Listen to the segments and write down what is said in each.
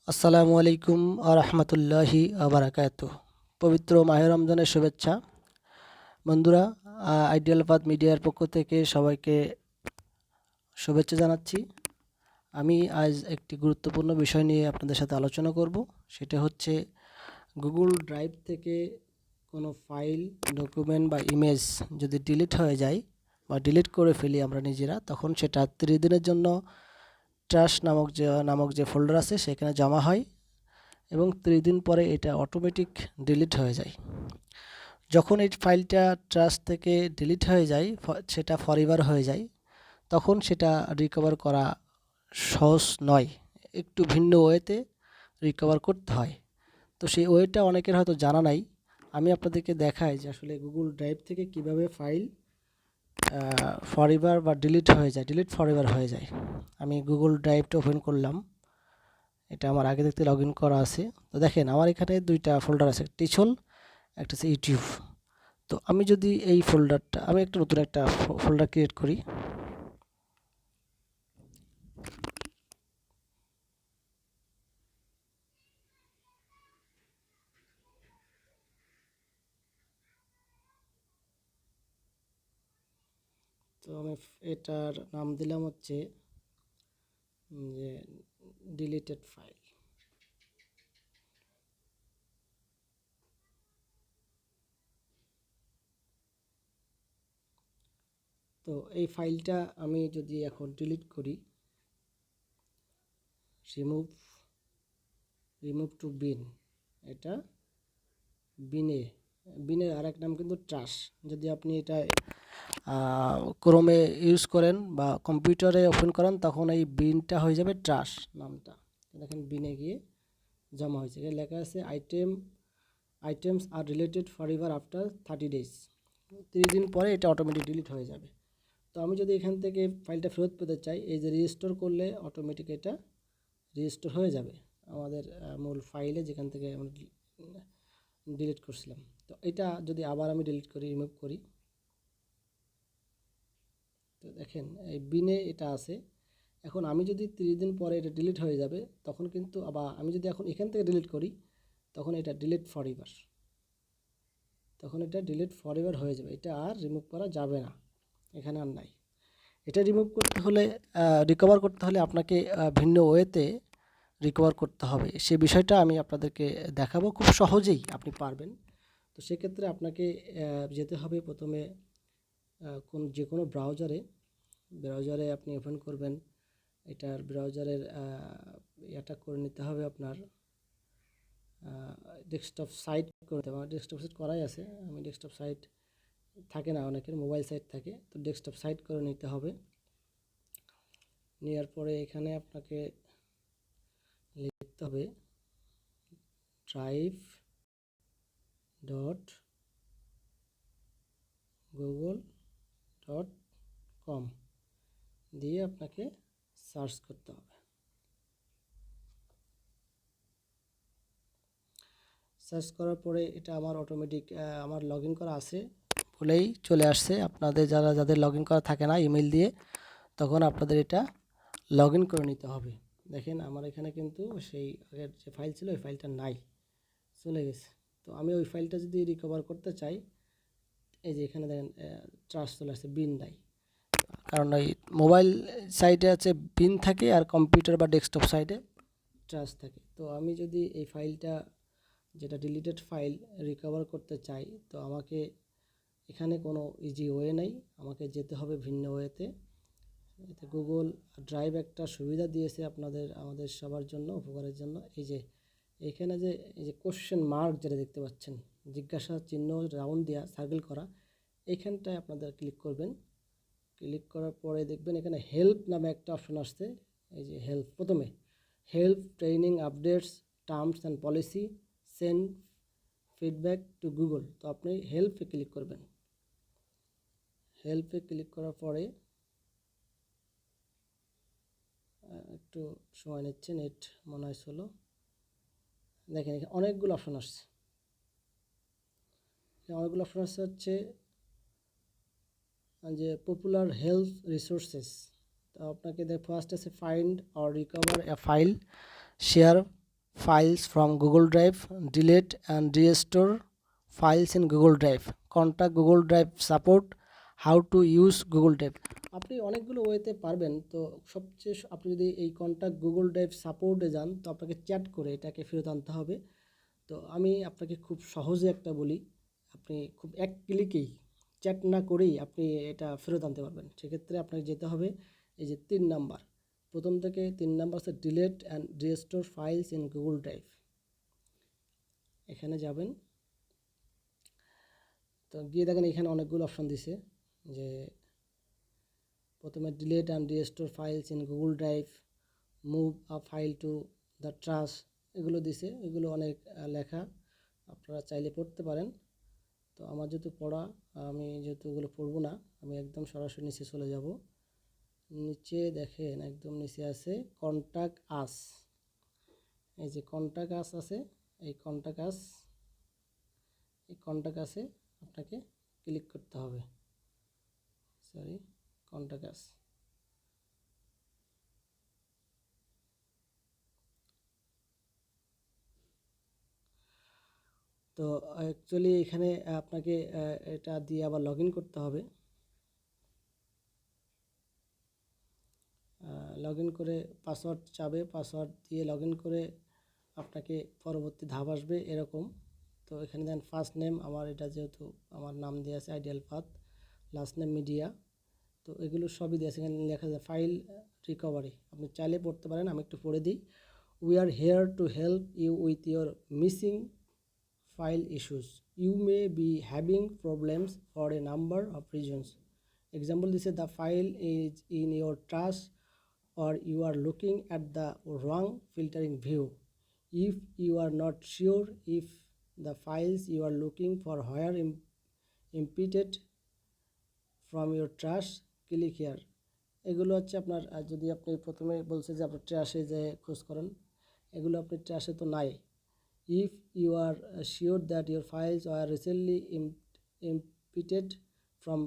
আসসালামু আলাইকুম আরহামতুল্লাহি আবরাকাতুহ। পবিত্র মাহে রমজানের শুভেচ্ছা বন্ধুরা। আইডিয়াল পাথ মিডিয়ার পক্ষ থেকে সবাইকে শুভেচ্ছা জানাচ্ছি। আমি আজ একটি গুরুত্বপূর্ণ বিষয় নিয়ে আপনাদের সাথে আলোচনা করব। সেটা হচ্ছে গুগল ড্রাইভ থেকে কোনো ফাইল, ডকুমেন্ট বা ইমেজ যদি ডিলিট হয়ে যায় বা ডিলিট করে ফেলি আমরা নিজেরা, তখন সেটা 30 দিনের জন্য ট্রাশ নামক যে ফোল্ডার আছে সেখানে জমা হয় এবং 30 দিন পরে এটা অটোমেটিক ডিলিট হয়ে যায়। যখন এই ফাইলটা ট্রাস্ট থেকে ডিলিট হয়ে যায়, সেটা ফরএভার হয়ে যায়, তখন সেটা রিকভার করা সহজ নয়। একটু ভিন্ন ওয়েতে রিকভার করতে হয়। তো সেই ওয়েটা অনেকের হয়তো জানা নাই। আমি আপনাদেরকে দেখাই যে আসলে গুগল ড্রাইভ থেকে কিভাবে ফাইল ফরএভার বা ডিলিট ফরএভার হয়ে যায়। আমি গুগল ড্রাইভটা ওপেন করলাম। এটা আমার আগে দেখতে লগ ইন করা আছে। তো দেখেন আমার এখানে দুইটা ফোল্ডার আছে, টিচল, একটা হচ্ছে ইউটিউব। তো আমি যদি এই ফোল্ডারটা, আমি একটা নতুন একটা ফোল্ডার ক্রিয়েট করি। তো আমি এটার নাম দিলাম হচ্ছে যে ডিলিটেড ফাইল। তো এই ফাইলটা আমি যদি এখন ডিলিট করি, রিমুভ রিমুভ টু বিন, এটা বিনে, বিনের আরেক নাম কিন্তু ট্রাশ। যদি আপনি এটা ক্রোমে ইউজ করেন বা কম্পিউটারে ওপেন করেন, তখন এই বিনটা হয়ে যাবে ট্রাশ নামটা। দেখেন বিনে গিয়ে জমা হয়েছে, এখানে লেখা আছে আইটেমস আর রিলেটেড ফরএভার আফটার 30 ডেজ। 30 দিন পরে এটা অটোমেটিক ডিলিট হয়ে যাবে। তো আমি যদি এখান থেকে ফাইলটা ফেরত পেতে চাই, এই যে রিস্টোর করলে অটোমেটিক এটা রিস্টোর হয়ে যাবে আমাদের মূল ফাইলে, যেখান থেকে আমরা ডিলিট করছিলাম। তো এটা যদি আবার আমি ডিলিট করি, রিমুভ করি, তো দেখেন এই বিনে এটা আছে। এখন আমি যদি 30 দিন পরে এটা ডিলিট হয়ে যাবে, তখন কিন্তু আবার আমি যদি এখন এখান থেকে ডিলিট করি, তখন এটা ডিলিট ফরএভার, তখন এটা ডিলিট ফরএভার হয়ে যাবে। এটা আর রিমুভ করা যাবে না, এখানে আর নাই। এটা রিমুভ করতে হলে, রিকভার করতে হলে আপনাকে ভিন্ন ওয়েতে রিকভার করতে হবে। সে বিষয়টা আমি আপনাদেরকে দেখাবো, খুব সহজেই আপনি পারবেন। তো সেক্ষেত্রে আপনাকে যেতে হবে প্রথমে যে কোনো ব্রাউজারে আপনি ওপেন করবেন। এটার ব্রাউজারের এটা করে নিতে হবে আপনার ডেস্কটপ সাইট করে নিতে হবে। আমার ডেস্কটপ সাইট করাই আছে। আমি ডেস্কটপ সাইট থাকে না, অনেকের মোবাইল সাইট থাকে, তো ডেস্কটপ সাইট করে নিতে হবে। নেওয়ার পরে এখানে আপনাকে লিখতে হবে drive dot Google dot com দিয়ে আপনাকে সার্চ করতে হবে। সার্চ করার পরে এটা আমার অটোমেটিক আমার লগ ইন করা আছে বলেই চলে আসছে। আপনাদের যাদের লগ ইন করা থাকে না ইমেল দিয়ে, তখন আপনাদের এটা লগ ইন করে নিতে হবে। দেখেন আমার এখানে কিন্তু সেই আগের যে ফাইল ছিল ওই ফাইলটা নাই, চলে গেছে। তো আমি ওই ফাইলটা যদি রিকভার করতে চাই, এই যে এখানে দেখেন ট্রাশ চলে আসছে, বিন নাই। কারণ ওই মোবাইল সাইটে আছে বিন থাকে, আর কম্পিউটার বা ডেস্কটপ সাইটে ট্রাশ থাকে। তো আমি যদি এই ফাইলটা, যেটা ডিলিটেড ফাইল, রিকভার করতে চাই, তো আমাকে এখানে কোনো ইজি ওয়ে নেই, আমাকে যেতে হবে ভিন্ন ওয়েতে। এতে গুগল ড্রাইভ একটা সুবিধা দিয়েছে আমাদের সবার জন্য, উপকারের জন্য। এই যে এইখানে যে এই যে কোশ্চেন মার্ক যেটা দেখতে পাচ্ছেন, জিজ্ঞাসা চিহ্ন রাউন্ড দেওয়া, সার্কেল করা, এইখানটায় আপনাদের ক্লিক করবেন। ক্লিক করার পরে দেখবেন এখানে হেল্প নামে একটা অপশন আসছে। এই যে হেল্প, প্রথমে help, training, updates, terms and policy, send feedback two Google. তো আপনি হেল্পে ক্লিক করবেন। হেল্পে ক্লিক করার পরে একটু সময় নিচ্ছে, নেট মনে হয় স্লো। দেখেন এখানে অনেকগুলো অপশন আসছে, হচ্ছে যে পপুলার হেল্প রিসোর্সেস। তো আপনাকে ফার্স্ট আছে find or recover A file, share files from Google Drive, delete and restore files in Google Drive, contact Google Drive support, how to use Google Drive। আপনি অনেকগুলো ওয়েতে পারবেন। তো সবচেয়ে আপনি যদি এই কন্ট্যাক্ট গুগল ড্রাইভ সাপোর্টে যান, তো আপনাকে চ্যাট করে এটাকে ফেরত আনতে হবে। তো আমি আপনাকে খুব সহজে একটা বলি, আপনি খুব এক ক্লিকেই চ্যাট না করেই আপনি এটা ফেরত আনতে পারবেন। সেক্ষেত্রে আপনাকে যেতে হবে এই যে 3 নাম্বার, প্রথম থেকে 3 নাম্বার আছে delete and restore files in Google drive. এখানে যাবেন, তো গিয়ে দেখেন এখানে অনেকগুলো অপশন দিছে, যে প্রথমে delete and restore files in Google drive, move a file to the trash, এগুলো দিছে। এগুলো অনেক লেখা, আপনারা চাইলে পড়তে পারেন। তো আমার যেহেতু পড়া, আমি যেহেতু এগুলো পড়বো না, আমি একদম সরাসরি নিচে চলে যাব। নিচে দেখেন একদম নিচে আছে কন্ট্যাক্ট আস, এই যে কন্ট্যাক্ট আস আছে, এই কন্ট্যাক্ট আসে আপনাকে ক্লিক করতে হবে। Sorry, contact us. তো অ্যাকচুয়ালি এখানে আপনাকে এটা দিয়ে আবার লগ ইন করতে হবে। লগ ইন করে পাসওয়ার্ড চাবে, পাসওয়ার্ড দিয়ে লগ ইন করে আপনাকে পরবর্তী ধাপ আসবে এরকম। তো এখানে দেন ফার্স্ট নেম, আমার এটা যেহেতু আমার নাম দেওয়া আছে ideal path, last name media, তো এগুলো সবই দেওয়া আছে। এখানে লেখা যায় ফাইল রিকভারি, আপনি চাইলে পড়তে পারেন, আমি একটু পড়ে দিই। We are here to help you with your missing file issues. You may be having problems for a number of reasons. Example, this is the file is in your trash or you are looking at the wrong filtering view. If you are not sure if the files you are looking for were impeded from your trash, click here. এগুলো হচ্ছে আপনার যদি আপনি প্রথমে বলছে যে আপনার ট্র্যাশে যে খোঁজ করেন, এগুলো আপনি ট্র্যাশে তো নাই। If you are sure that your files are recently impeded from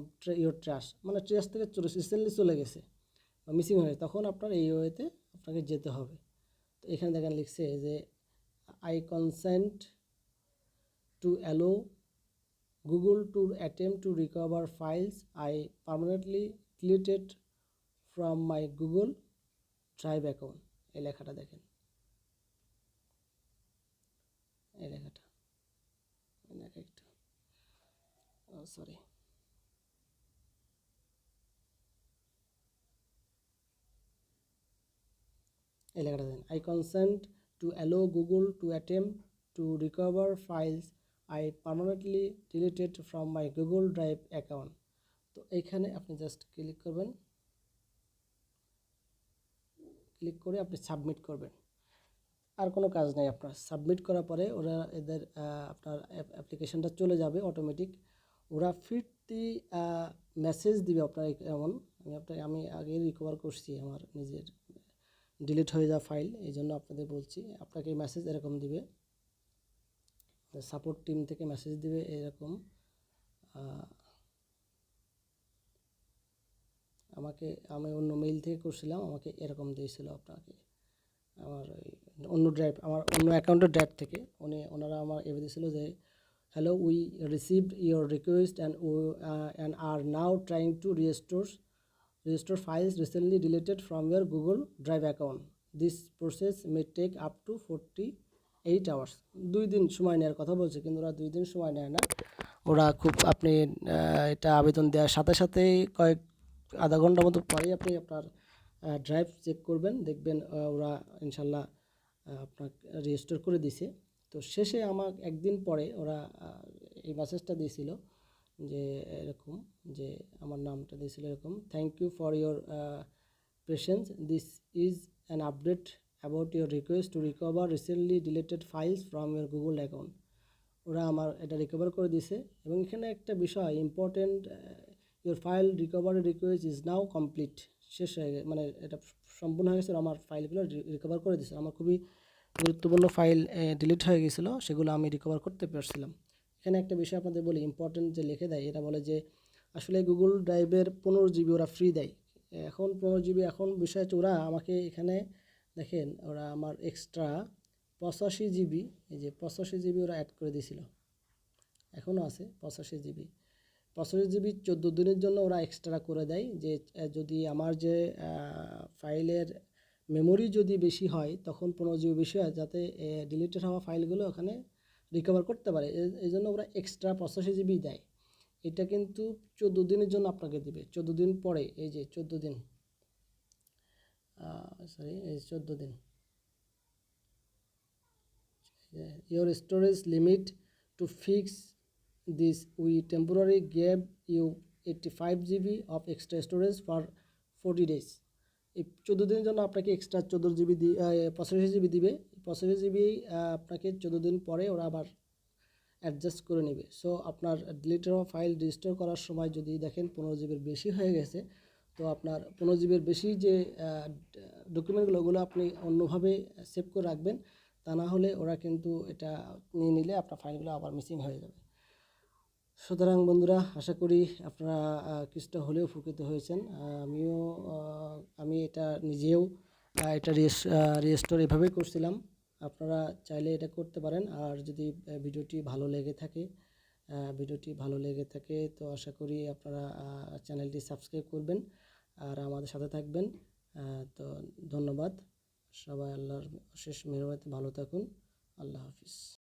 your trash, মানে ট্র্যাশ থেকে রিসেন্টলি চলে গেছে বা মিসিং হয়ে, তখন আপনার এই ওয়েতে আপনাকে যেতে হবে। তো এখানে দেখেন লিখছে যে I consent to allow Google to attempt to recover files I permanently deleted from my Google Drive account. এই লেখাটা দেখেন, এই লেখাটা একটু সরি, এই লেখাটা দেন I consent to allow Google to attempt to recover files I permanently deleted from my Google Drive account. তো এইখানে আপনি জাস্ট ক্লিক করবেন, ক্লিক করে আপনি সাবমিট করবেন, আর কোনো কাজ নেই আপনার। সাবমিট করার পরে ওরা এদের আপনার অ্যাপ্লিকেশনটা চলে যাবে অটোমেটিক। ওরা ফিরতি মেসেজ দিবে আপনার, এমন আমি আগে রিকভার করছি আমার নিজের ডিলিট হয়ে যাওয়া ফাইল, এই জন্য আপনাদের বলছি। আপনাকে মেসেজ এরকম দিবে, সাপোর্ট টিম থেকে মেসেজ দিবে এরকম। আমি অন্য মেইল থেকে করছিলাম, আমাকে এরকম দিয়েছিল আপনাকে, আমার অন্য ড্রাইভ, আমার অন্য অ্যাকাউন্টের ড্রাইভ থেকে ওনারা আমার এভাবে দিয়েছিল যে hello we received your request and are now trying to restore files recently deleted from your Google Drive account. This process may take up to 48 hours. 2 দিন সময় নেওয়ার কথা বলছে, কিন্তু ওরা 2 দিন সময় নেয় না। ওরা খুব, আপনি এটা আবেদন দেওয়ার সাথে সাথেই আধা ঘন্টার মতো পরেই আপনি আপনার ড্রাইভ চেক করবেন, দেখবেন ওরা ইনশাল্লাহ আপনার রেজিস্টার করে দিছে। তো শেষে আমার একদিন পরে ওরা এই মেসেজটা দিয়েছিল যে এরকম, যে আমার নামটা দিয়েছিল এরকম, thank you for your patience, this is an update about your request to recover recently deleted files from your Google account. ওরা আমার এটা রিকভার করে দিছে। এবং এখানে একটা বিষয় important, your file recovery request is now complete, শেষ হয়ে গেছে, মানে এটা সম্পূর্ণ হয়ে গেছে। আমার ফাইলগুলো রিকভার করে দিছে, আমার খুবই গুরুত্বপূর্ণ ফাইল ডিলিট হয়ে গেছিলো, সেগুলো আমি রিকভার করতে পারছিলাম। এখানে একটা বিষয় আপনাদের বলি, ইম্পর্টেন্ট যে লিখে দেয়, এটা বলে যে আসলে গুগল ড্রাইভের 15 জিবি ওরা ফ্রি দেয়। এখন 15 জিবি, এখন বিষয় হচ্ছে ওরা আমাকে এখানে দেখেন, ওরা আমার এক্সট্রা 85 জিবি, এই যে 85 জিবি ওরা অ্যাড করে দিয়েছিল, এখনও আছে 85 জিবি। 85 জিবি 14 দিনের জন্য ওরা এক্সট্রা করে দেয়, যে যদি আমার যে ফাইলের মেমোরি যদি বেশি হয় তখন 15 জিবি বেশি হয়, যাতে ডিলিটেড হওয়া ফাইলগুলো ওখানে রিকভার করতে পারে, এই জন্য ওরা এক্সট্রা 85 জিবি দেয়। এটা কিন্তু 14 দিনের জন্য আপনাকে দিবে। 14 দিন পরে, এই যে 14 দিন, সরি এই 14 দিন, your storage limit to fix this, we temporarily gave you 85 GB of extra storage for 40 days। এই 14 দিনের জন্য আপনাকে এক্সট্রা 14 জিবি 85 জিবি দিবে। 85 জিবি আপনাকে 14 দিন পরে ওরা আবার অ্যাডজাস্ট করে নেবে। সো আপনার ডিলিটেড ফাইল রিস্টোর করার সময় যদি দেখেন 15 জিবির বেশি হয়ে গেছে, তো আপনার 15 জিবির বেশি যে ডকুমেন্টগুলো, ওগুলো আপনি অন্যভাবে সেভ করে রাখবেন, তা না হলে ওরা কিন্তু এটা নিয়ে নিলে আপনার ফাইলগুলো আবার মিসিং হয়ে যাবে। সুতরাং বন্ধুরা, আশা করি আপনারা কিছুটা হলেও উপকৃত হয়েছেন। আমি এটা নিজেও এটা রিস্টোর এভাবেই করছিলাম। আপনারা চাইলে এটা করতে পারেন। আর যদি ভিডিওটি ভালো লেগে থাকে তো আশা করি আপনারা চ্যানেলটি সাবস্ক্রাইব করবেন আর আমাদের সাথে থাকবেন। তো ধন্যবাদ সবাই, আল্লাহর অশেষ মেহরবানিতে ভালো থাকুন। আল্লাহ হাফিজ।